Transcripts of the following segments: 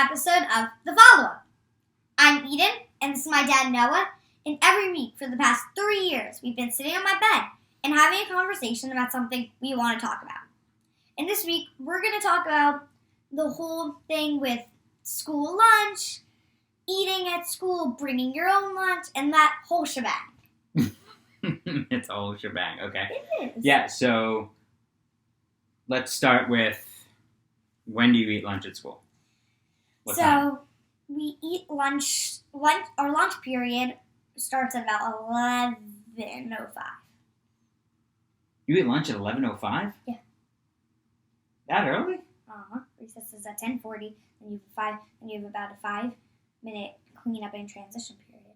episode of The Follow-Up. I'm Eden, and this is my dad, Noah, and every week for the past 3 years, we've been sitting on my bed and having a conversation about something we want to talk about. And this week, we're going to talk about the whole thing with school lunch, eating at school, bringing your own lunch, and that whole shebang. It's a whole shebang, okay. It is. Yeah, so let's start with, when do you eat lunch at school? What time? We eat lunch, our lunch period starts at about 11:05. You eat lunch at 11:05? Yeah. That early? Recess is at 10:40, and you have about a 5-minute cleanup and transition period.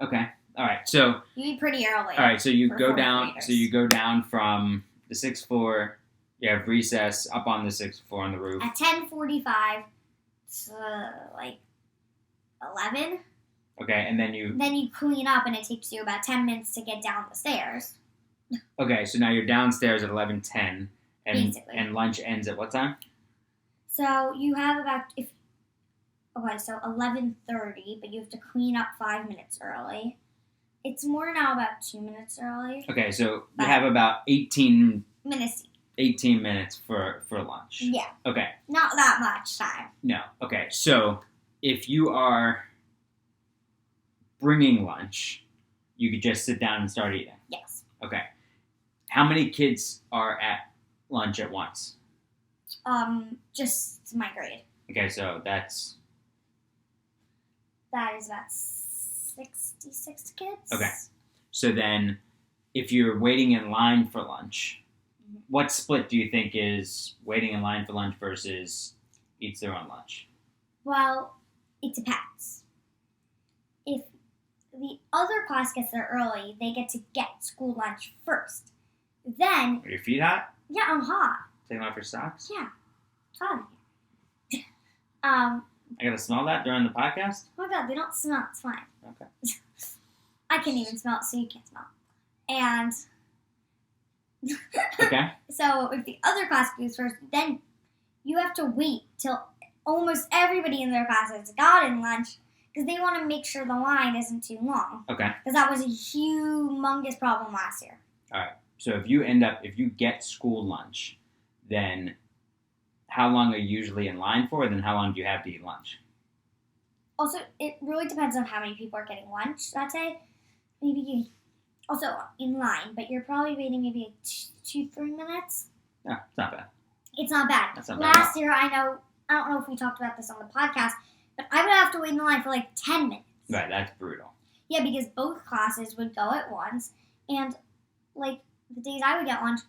Okay. All right. So you eat pretty early. All right. So you for go fourth down. graders. So you go down from the 6th floor. You have recess up on the 6th floor on the roof. At 10:45 to like 11. Okay, and then you. Then you clean up, and it takes you about 10 minutes to get down the stairs. Okay, so now you're downstairs at 11:10, and Basically. and lunch ends at what time? So you have about 11:30, but you have to clean up 5 minutes early. It's more now about 2 minutes early. Okay, so you But- have about 18 minutes. for lunch. Yeah, Okay. not that much time. No. Okay. So if you are bringing lunch, you could just sit down and start eating. Yes. Okay. How many kids are at lunch at once? Just my grade. Okay, so That is about 66 kids. Okay. So then if you're waiting in line for lunch, what split do you think is waiting in line for lunch versus eats their own lunch? Well, it depends. If the other class gets there early, they get to get school lunch first. Then, Are your feet hot? yeah, I'm hot. Taking off your socks? Yeah, it's hot in here. I gotta smell that during the podcast? Oh my god, they don't smell. It's fine. Okay. I can't even smell it, so you can't smell. And Okay. so if the other class goes first, then you have to wait till almost everybody in their class has gotten lunch because they want to make sure the line isn't too long. Okay. Because that was a humongous problem last year. So if you get school lunch, then how long are you usually in line for? Then how long do you have to eat lunch? Also, it really depends on how many people are getting lunch that day. Maybe also in line, but you're probably waiting maybe like 2-3 minutes. No, it's not bad. It's not bad. That's not bad. Last year, I don't know if we talked about this on the podcast, but I would have to wait in line for like 10 minutes. Right, that's brutal. Yeah, because both classes would go at once, and like the days I would get lunch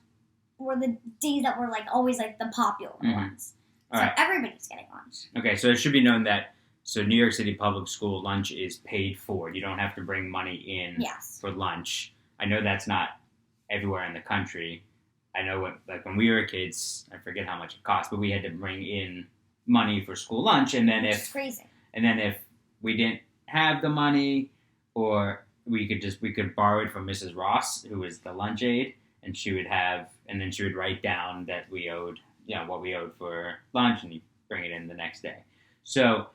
were the days that were like always like the popular ones. All So right. everybody's getting lunch. Okay, so it should be known that New York City public school lunch is paid for. You don't have to bring money in Yes. for lunch. I know that's not everywhere in the country. I know when we were kids, I forget how much it cost, but we had to bring in money for school lunch, and then It's crazy. if we didn't have the money, or we could borrow it from Mrs. Ross, who was the lunch aide, and she would write down that we owed, what we owed for lunch, and you bring it in the next day. So,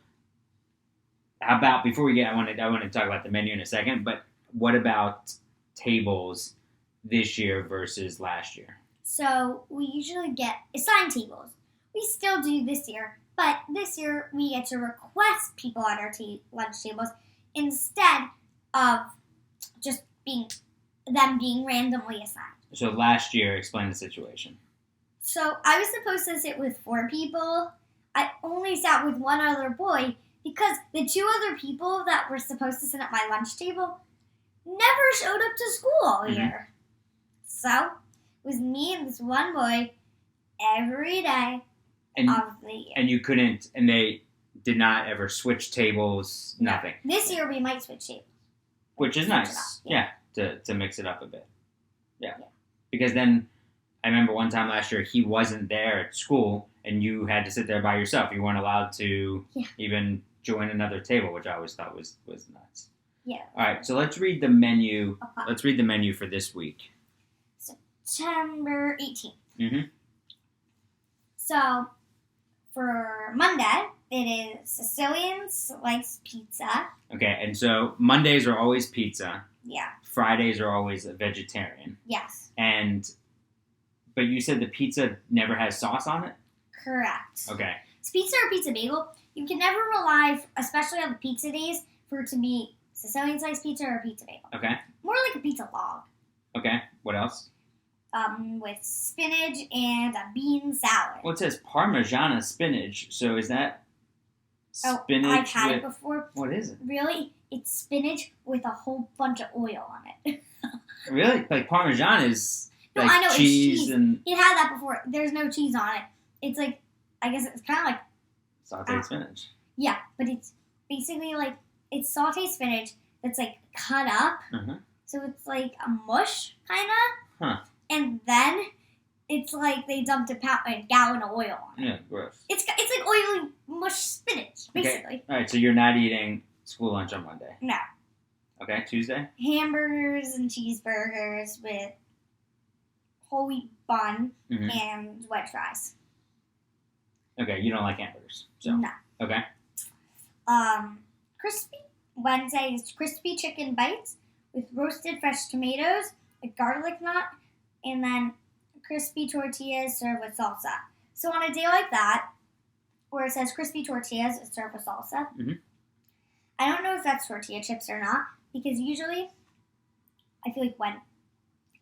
how about before we get, I want to talk about the menu in a second, but what about tables this year versus last year? So we usually get assigned tables. We still do this year, but this year we get to request people at our lunch tables instead of just being randomly assigned. So last year, explain the situation. So I was supposed to sit with 4 people. I only sat with one other boy because the 2 other people that were supposed to sit at my lunch table never showed up to school all year. So it was me and this one boy every day of the year. And you couldn't, and they did not ever switch tables, nothing. This year we might switch tables. Which is Switch it nice. up, Yeah, to mix it up a bit. Yeah. Because then, I remember one time last year, he wasn't there at school, and you had to sit there by yourself. You weren't allowed to even join another table, which I always thought was nuts. Yeah. All right, so let's read the menu. Okay. Let's read the menu for this week. September 18th. Mm-hmm. So, for Monday, It is Sicilian sliced pizza. Okay, and so Mondays are always pizza. Yeah. Fridays are always a vegetarian. Yes. But you said the pizza never has sauce on it? Correct. Okay. It's pizza or pizza bagel. You can never rely, especially on the pizza days, for it to be Sicilian sliced pizza or pizza bagel. Okay. More like a pizza log. Okay. What else? With spinach and a bean salad. Well, it says Parmigiana spinach. So is that spinach? Oh, I've had it before. What is it? Really? It's spinach with a whole bunch of oil on it. Really? Like Parmesan is No, like I know, it's cheese cheese. and It had that before. There's no cheese on it. It's like, I guess it's kind of like, sauteed spinach. yeah, but it's basically like, it's sauteed spinach that's like cut up. Uh-huh. So it's like a mush, kind of. Huh. And then it's like they dumped a gallon of oil on it. Yeah, gross. It's like oily mush spinach, basically. Okay. All right, so you're not eating school lunch on Monday. No. Okay, Tuesday? Hamburgers and cheeseburgers with whole wheat bun Mhm. and wedge fries. Okay, you don't like hamburgers. So No. okay. Crispy. Wednesday is crispy chicken bites with roasted fresh tomatoes, a garlic knot, and then crispy tortillas served with salsa. So on a day like that, where it says crispy tortillas served with salsa, Mhm. I don't know if that's tortilla chips or not, because usually I feel like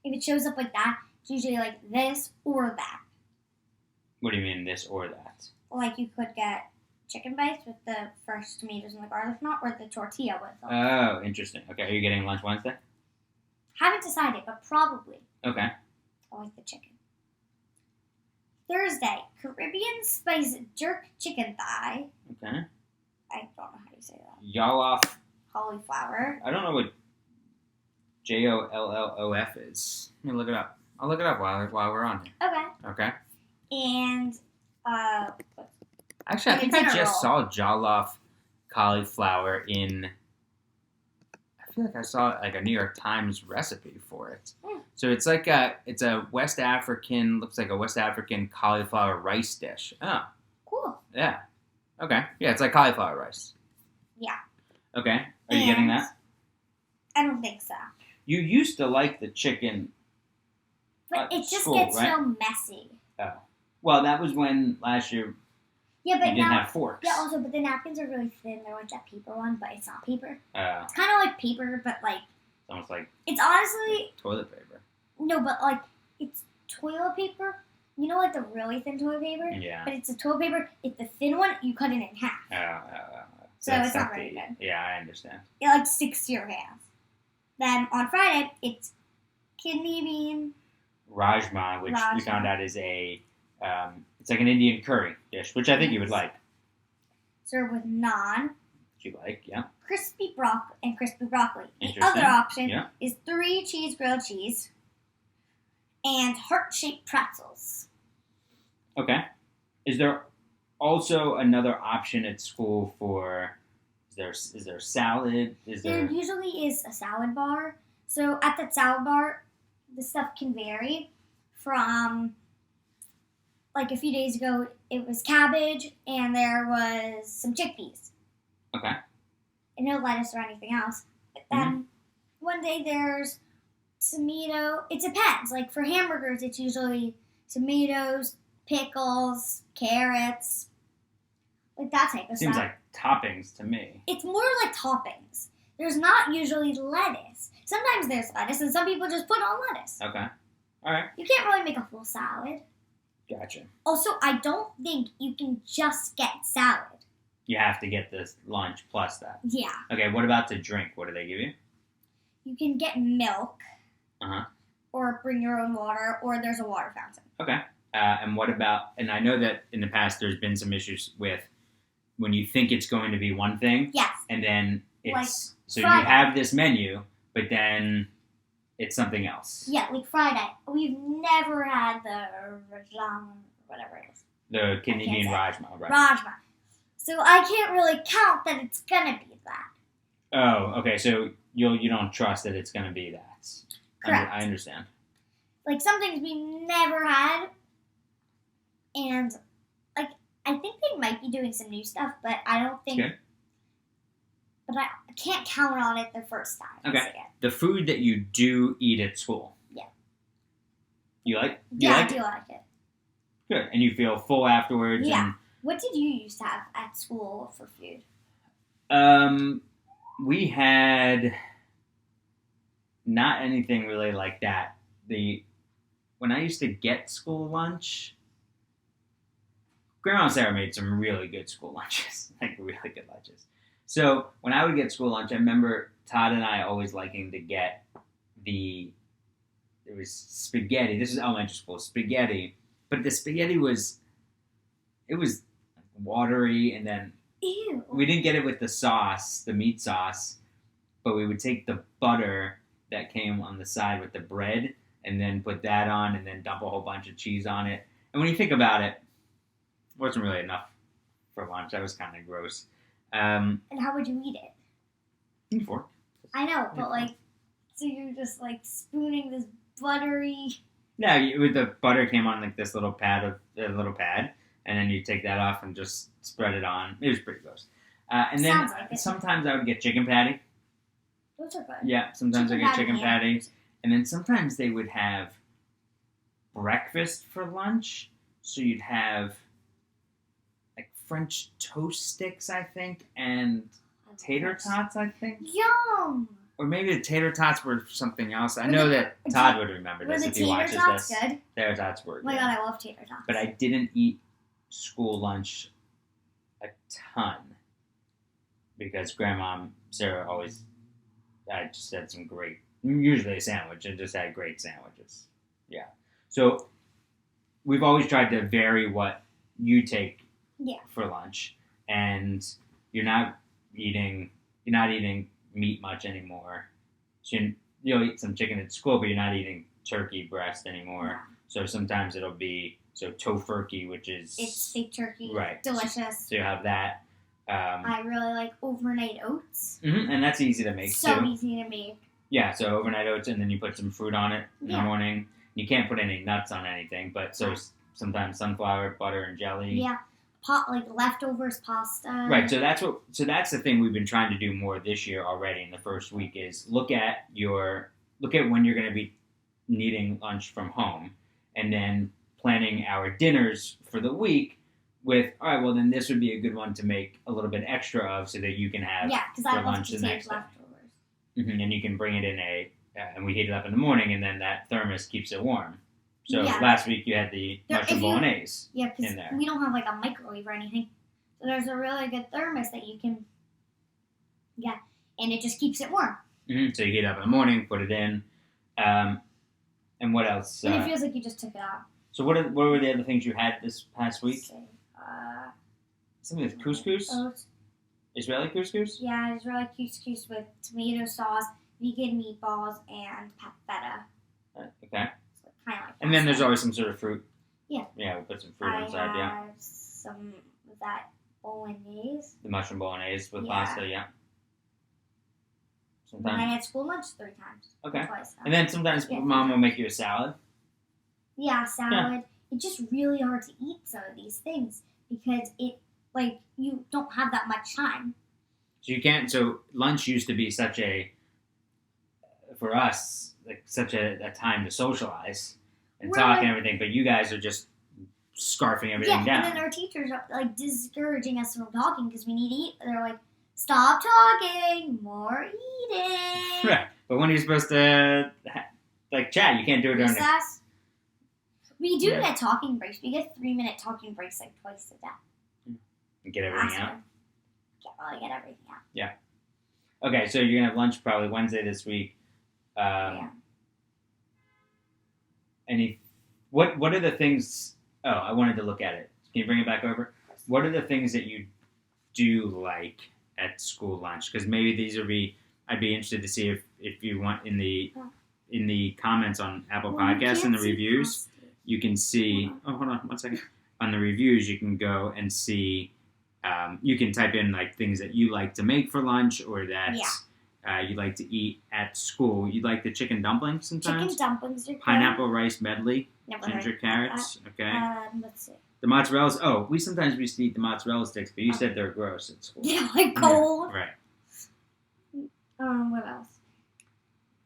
if it shows up like that, it's usually like this or that. What do you mean this or that? Like you could get chicken bites with the fresh tomatoes and the garlic knot, or the tortilla with them. Oh, interesting. Okay, are you getting lunch Wednesday? Haven't decided, but probably. Okay. I like the chicken. Thursday, Caribbean spice jerk chicken thigh. Okay. I don't know how you say that. Yollof. Cauliflower. I don't know what JOLLOF is. Let me look it up. I'll look it up while we're on here. Okay. Okay. And Actually, I Like a think I dinner just roll. saw jollof cauliflower in. I feel like I saw like a New York Times recipe for it. Mm. So it's like it's a West African, looks like a West African cauliflower rice dish. Oh, cool. yeah. Okay. Yeah, it's like cauliflower rice. Yeah. Okay. Are you getting And- that? I don't think so. You used to like the chicken. But it just school, gets right? so messy. Well, that was when last year Yeah, you but didn't now. have forks. Yeah, also, but the napkins are really thin. They're like that paper one, but it's not paper. It's It's kind of like paper, but like almost like it's honestly toilet paper. no, but like it's toilet paper. You know, like the really thin toilet paper. Yeah. But it's a toilet paper. It's the thin one. You cut it in half. So So that's it's not very the- good. Yeah, I understand. It like sticks to your hands. Then on Friday, it's kidney bean. Rajma, which we Rajma. found out is it's like an Indian curry dish, which I think you would like. Served with naan, Which you like, yeah. crispy broccoli. The Interesting. other option Yeah. is 3 cheese grilled cheese and heart-shaped pretzels. Okay. Is there also another option at school for? Is there salad? Is There there? usually is a salad bar. So at that salad bar, the stuff can vary from, like a few days ago, it was cabbage and there was some chickpeas. Okay. And no lettuce or anything else. But then one day there's tomato. It depends. Like for hamburgers, it's usually tomatoes, pickles, carrots, like that type of Seems stuff. like toppings to me. It's more like toppings. There's not usually lettuce. Sometimes there's lettuce, and some people just put on lettuce. Okay. All right. You can't really make a full salad. Gotcha. Also, I don't think you can just get salad. You have to get this lunch plus that. Yeah. Okay. What about to drink? What do they give you? You can get milk, Uh-huh. or bring your own water, or there's a water fountain. Okay. And what about? And I know that in the past there's been some issues with when you think it's going to be one thing, Yes. and then it's Like so Friday. you have this menu, but then it's something else. Yeah, like Friday. We've never had the rajang, whatever it is. The kidney I can't bean say. rajma, right? Rajma. So I can't really count that it's gonna be that. Oh, okay. So you don't trust that it's going to be that. Correct. I understand. Like some things we've never had, and like I think they might be doing some new stuff, but I don't think. Okay. But I can't count on it the first time. I Okay. say it. The food that you do eat at school. Yeah. You like? I do like it. Good. And you feel full afterwards. Yeah. What did you used to have at school for food? We had not anything really like that. When I used to get school lunch, Grandma and Sarah made some really good school lunches, like really good lunches. So when I would get school lunch, I remember Todd and I always liking to get it was spaghetti. This is elementary school, spaghetti. But the spaghetti was watery, and then Ew. we didn't get it with the sauce, the meat sauce, but we would take the butter that came on the side with the bread and then put that on and then dump a whole bunch of cheese on it. And when you think about it, it wasn't really enough for lunch. That was kind of gross. And how would you eat it? Fork. I know, but so you're just spooning this buttery. Yeah, the butter came on like this little pad, and then you take that off and just spread it on. It was pretty gross. And then Sounds like it. sometimes I would get chicken patty. Those are good. Yeah, sometimes I get chicken patty. Yeah. And then sometimes they would have breakfast for lunch. So you'd have like French toast sticks, I think, and tater tots, I think. Yum! Or maybe the tater tots were something else. I know that Todd would remember this if he watches this. Were the tater tots good? Tater tots were good. Oh my god, I love tater tots. But I didn't eat school lunch a ton because Grandma Sarah always just had some great, usually a sandwich, and just had great sandwiches. Yeah. So we've always tried to vary what you take for lunch, and you're not eating meat much anymore. So you'll eat some chicken at school, but you're not eating turkey breast anymore. No. So sometimes it'll be tofurkey, which is it's fake turkey, right? Delicious. So you have that. I really like overnight oats. And that's easy to make So too. easy to make. Yeah, so overnight oats, and then you put some fruit on it in the morning. You can't put any nuts on anything, but sometimes sunflower, butter, and jelly. Yeah, leftovers pasta. Right, so that's the thing we've been trying to do more this year already in the first week is look at when you're going to be needing lunch from home, and then planning our dinners for the week with, all right, well then this would be a good one to make a little bit extra of so that you can have because I love to take leftovers. And you can bring it in and we heat it up in the morning, and then that thermos keeps it warm. So last week you had the mushroom bolognese in there. We don't have a microwave or anything. So there's a really good thermos that you can, and it just keeps it warm. So you heat it up in the morning, put it in, and what else? And it feels like you just took it out. So what were the other things you had this past week? Something with couscous? Oats. Israeli couscous? Yeah, Israeli couscous with tomato sauce, vegan meatballs, and feta. Okay. So kind of and then there's always some sort of fruit. Yeah. Yeah, we put some fruit inside, I have some of that bolognese. The mushroom bolognese with pasta, yeah. And I had school lunch 3 times. Okay. Twice. And then sometimes Mom will make you a salad. Yeah, salad. Yeah. It's just really hard to eat some of these things because you don't have that much time. So you can't. So lunch used to be for us, such a time to socialize and talk and everything. But you guys are just scarfing everything down. And then our teachers are discouraging us from talking because we need to eat. They're like, stop talking, more eating. Right. But when you're supposed to chat, you can't do it during recess. We do get talking breaks. We get 3-minute talking breaks twice a day. Get everything out? Can't really get everything out. Yeah. Okay, so you're going to have lunch probably Wednesday this week. What are the things... Oh, I wanted to look at it. Can you bring it back over? What are the things that you do like at school lunch? Because maybe these would be... I'd be interested to see if you want in the comments on Apple Podcasts and the reviews, you can see... Oh, hold on 1 second. On the reviews, you can go and see... you can type in things that you like to make for lunch or that you like to eat at school. You like the chicken dumplings sometimes? Chicken dumplings are good. Pineapple rice medley. Never ginger carrots. Okay. Let's see. The mozzarella. Oh, we sometimes used to eat the mozzarella sticks, but you said they're gross at school. Yeah, like cold. Yeah, right. What else?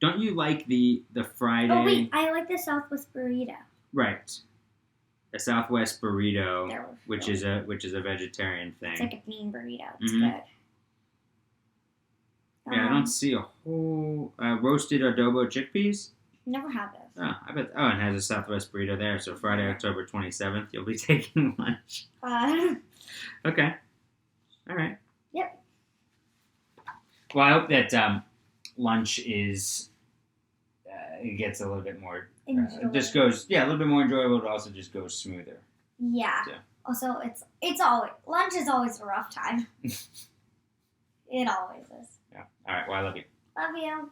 Don't you like the Friday? Oh wait, I like the Southwest burrito. Right. A Southwest burrito, They're which really is a vegetarian thing. It's like a bean burrito. It's Mhm. good. Yeah, I don't see a whole roasted adobo chickpeas. Never had those. Oh, I bet. Oh, and it has a Southwest burrito there. So Friday, October 27th, you'll be taking lunch. Okay. All right. Yep. Well, I hope that lunch is it gets a little bit more. Just goes a little bit more enjoyable, but also just goes smoother. Yeah. Yeah. Also, it's always lunch is always a rough time. It always is. Yeah. All right. Well, I love you. Love you.